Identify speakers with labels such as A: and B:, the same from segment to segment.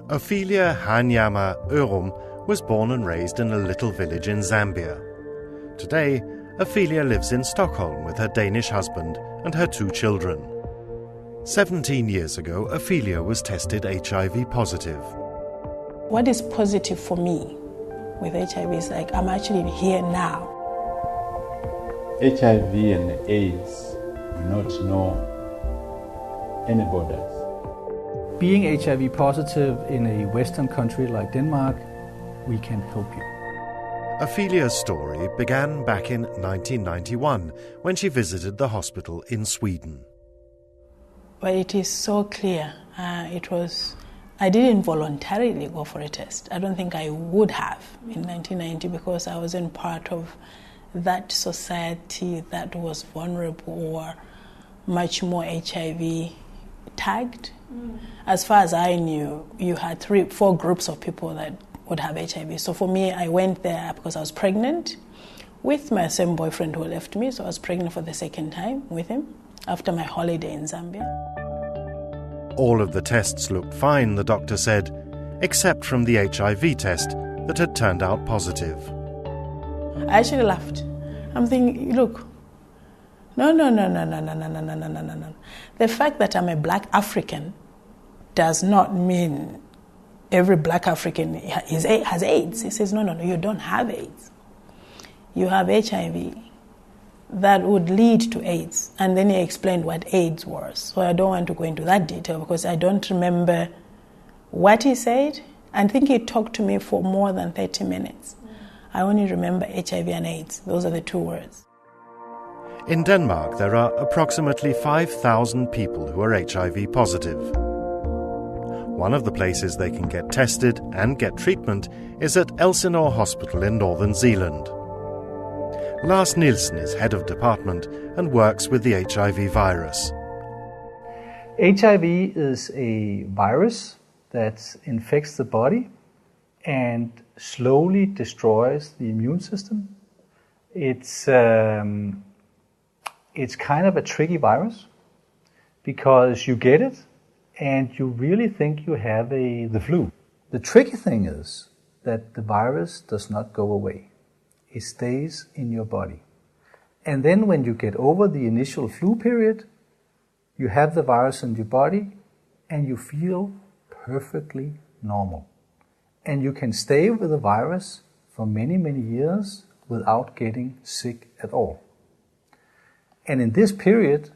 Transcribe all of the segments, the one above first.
A: Ophelia Hanyama Urum was born and raised in a little village in Zambia. Today, Ophelia lives in Stockholm with her Danish husband and her 2 children. 17 years ago, Ophelia was tested HIV positive.
B: What is positive for me with HIV is like I'm actually here now.
C: HIV and AIDS do not know any borders.
D: Being HIV positive in a Western country like Denmark, we can help you.
A: Ophelia's story began back in 1991 when she visited the hospital in Sweden.
B: But it is so clear. I didn't voluntarily go for a test. I don't think I would have in 1990 because I wasn't part of that society that was vulnerable or much more HIV tagged. As far as I knew, you had 4 groups of people that would have HIV. So for me, I went there because I was pregnant with my same boyfriend who left me. So I was pregnant for the second time with him after my holiday in Zambia.
A: All of the tests looked fine, the doctor said, except from the HIV test that had turned out positive.
B: I actually laughed. I'm thinking, look, no. The fact that I'm a black African does not mean every black African has AIDS. He says, no, you don't have AIDS. You have HIV. That would lead to AIDS. And then he explained what AIDS was. So I don't want to go into that detail because I don't remember what he said. I think he talked to me for more than 30 minutes. I only remember HIV and AIDS. Those are the 2 words.
A: In Denmark, there are approximately 5,000 people who are HIV positive. One of the places they can get tested and get treatment is at Elsinore Hospital in Northern Zealand. Lars Nielsen is head of department and works with the HIV virus.
D: HIV is a virus that infects the body and slowly destroys the immune system. It's kind of a tricky virus because you get it and you really think you have the flu. The tricky thing is that the virus does not go away. It stays in your body. And then when you get over the initial flu period, you have the virus in your body and you feel perfectly normal. And you can stay with the virus for many, many years without getting sick at all. And in this period,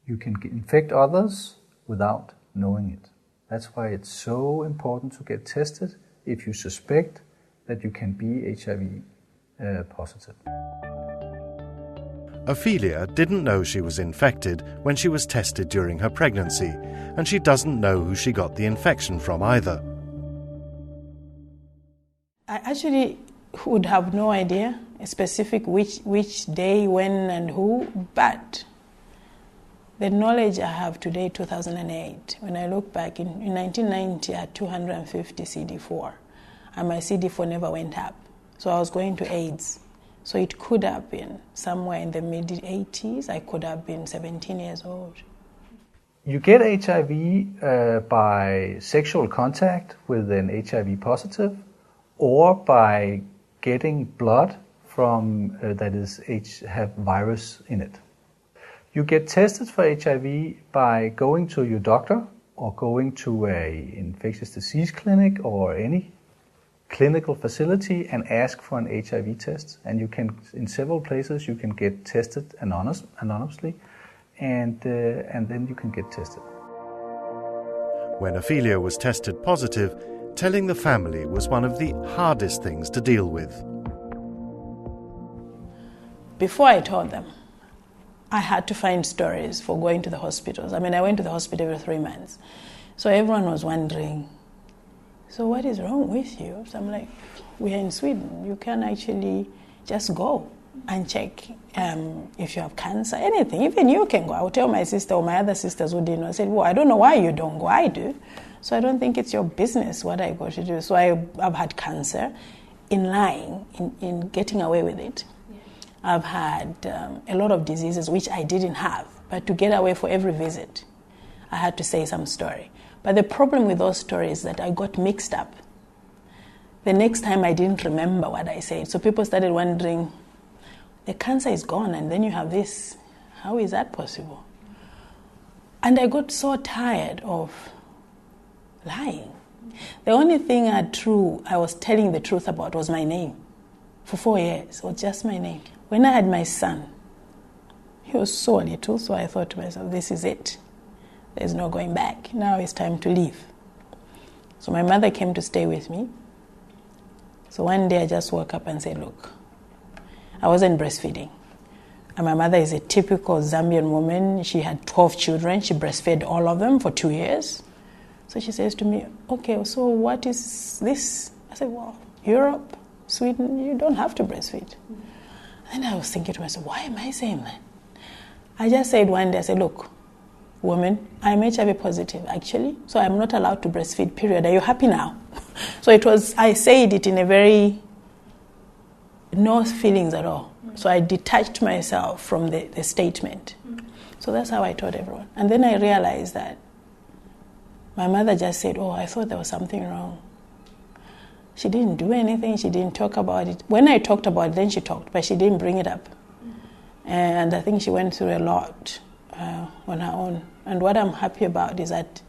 D: you can infect others without knowing it. That's why it's so important to get tested if you suspect that you can be HIV positive.
A: Ophelia didn't know she was infected when she was tested during her pregnancy, and she doesn't know who she got the infection from either.
B: I actually would have no idea specific which day, when and who, but the knowledge I have today, 2008, when I look back in 1990 I had 250 CD4 and my CD4 never went up. So I was going to AIDS. So it could have been somewhere in the mid-80s. I could have been 17 years old.
D: You get HIV by sexual contact with an HIV positive or by getting blood from that have virus in it. You get tested for HIV by going to your doctor or going to an infectious disease clinic or any clinical facility and ask for an HIV test. And you can, in several places, you can get tested anonymously, and then you can get tested.
A: When Ophelia was tested positive, telling the family was one of the hardest things to deal with.
B: Before I told them, I had to find stories for going to the hospitals. I went to the hospital every 3 months. So everyone was wondering, so what is wrong with you? So I'm like, we are in Sweden. You can actually just go and check if you have cancer, anything. Even you can go. I would tell my sister or my other sisters who didn't know. I said, well, I don't know why you don't go. I do. So I don't think it's your business what I go to do. So I've had cancer in lying, in getting away with it. Yeah. I've had a lot of diseases which I didn't have. But to get away for every visit, I had to say some story. But the problem with those stories is that I got mixed up. The next time I didn't remember what I said. So people started wondering, the cancer is gone and then you have this. How is that possible? And I got so tired of lying. The only thing I was telling the truth about was my name. For 4 years, or just my name. When I had my son, he was so little, so I thought to myself, this is it. There's no going back. Now it's time to leave. So my mother came to stay with me. So one day I just woke up and said, look, I wasn't breastfeeding. And my mother is a typical Zambian woman. She had 12 children. She breastfed all of them for 2 years. So she says to me, okay, so what is this? I said, well, Europe, Sweden, you don't have to breastfeed. And I was thinking to myself, why am I saying that? I just said one day, I said, look, woman, I'm HIV positive, actually, so I'm not allowed to breastfeed, period. Are you happy now? So I said it in a very, no feelings at all. So I detached myself from the statement. So that's how I told everyone. And then I realized that my mother just said, oh, I thought there was something wrong. She didn't do anything. She didn't talk about it. When I talked about it, then she talked, but she didn't bring it up. And I think she went through a lot on her own. And what I'm happy about is that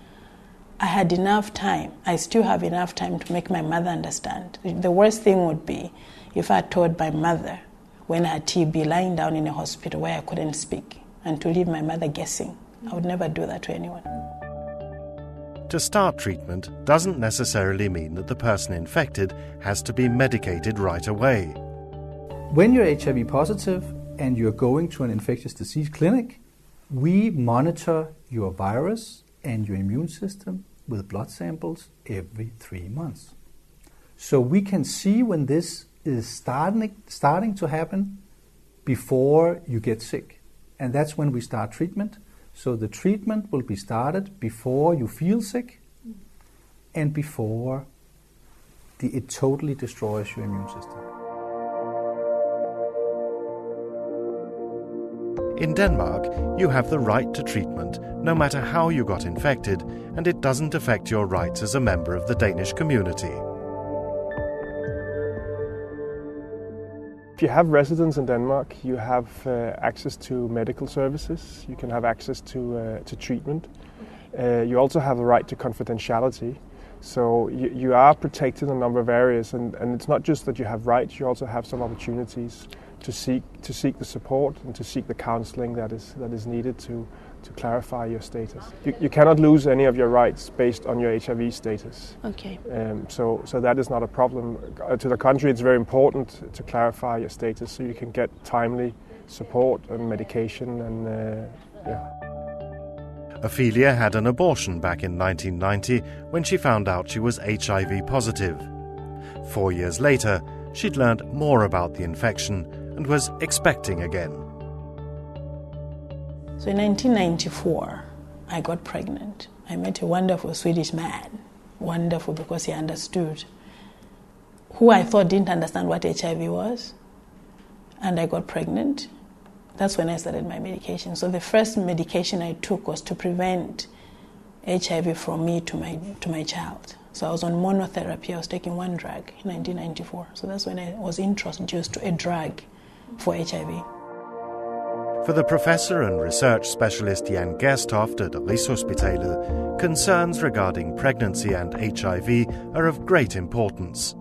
B: I had enough time. I still have enough time to make my mother understand. The worst thing would be if I told my mother when I had TB lying down in a hospital where I couldn't speak, and to leave my mother guessing. I would never do that to anyone.
A: To start treatment doesn't necessarily mean that the person infected has to be medicated right away.
D: When you're HIV positive and you're going to an infectious disease clinic, we monitor your virus and your immune system with blood samples every 3 months. So we can see when this is starting to happen before you get sick. And that's when we start treatment. So the treatment will be started before you feel sick and before it totally destroys your immune system.
A: In Denmark, you have the right to treatment no matter how you got infected, and it doesn't affect your rights as a member of the Danish community.
E: If you have residence in Denmark, you have access to medical services. You can have access to treatment. You also have the right to confidentiality. So you are protected in a number of areas, and it's not just that you have rights. You also have some opportunities to seek the support and to seek the counselling that is needed to clarify your status. You cannot lose any of your rights based on your HIV status.
B: Okay.
E: So that is not a problem. To the contrary, it's very important to clarify your status so you can get timely support and medication and
A: Ophelia had an abortion back in 1990 when she found out she was HIV positive. 4 years later, she'd learned more about the infection and was expecting again.
B: So in 1994, I got pregnant. I met a wonderful Swedish man. Wonderful because he understood, who I thought didn't understand what HIV was. And I got pregnant. That's when I started my medication. So the first medication I took was to prevent HIV from me to my child. So I was on monotherapy. I was taking one drug in 1994. So that's when I was introduced to a drug for HIV.
A: For the professor and research specialist Jan Gerstoft at Rigshospitalet, concerns regarding pregnancy and HIV are of great importance.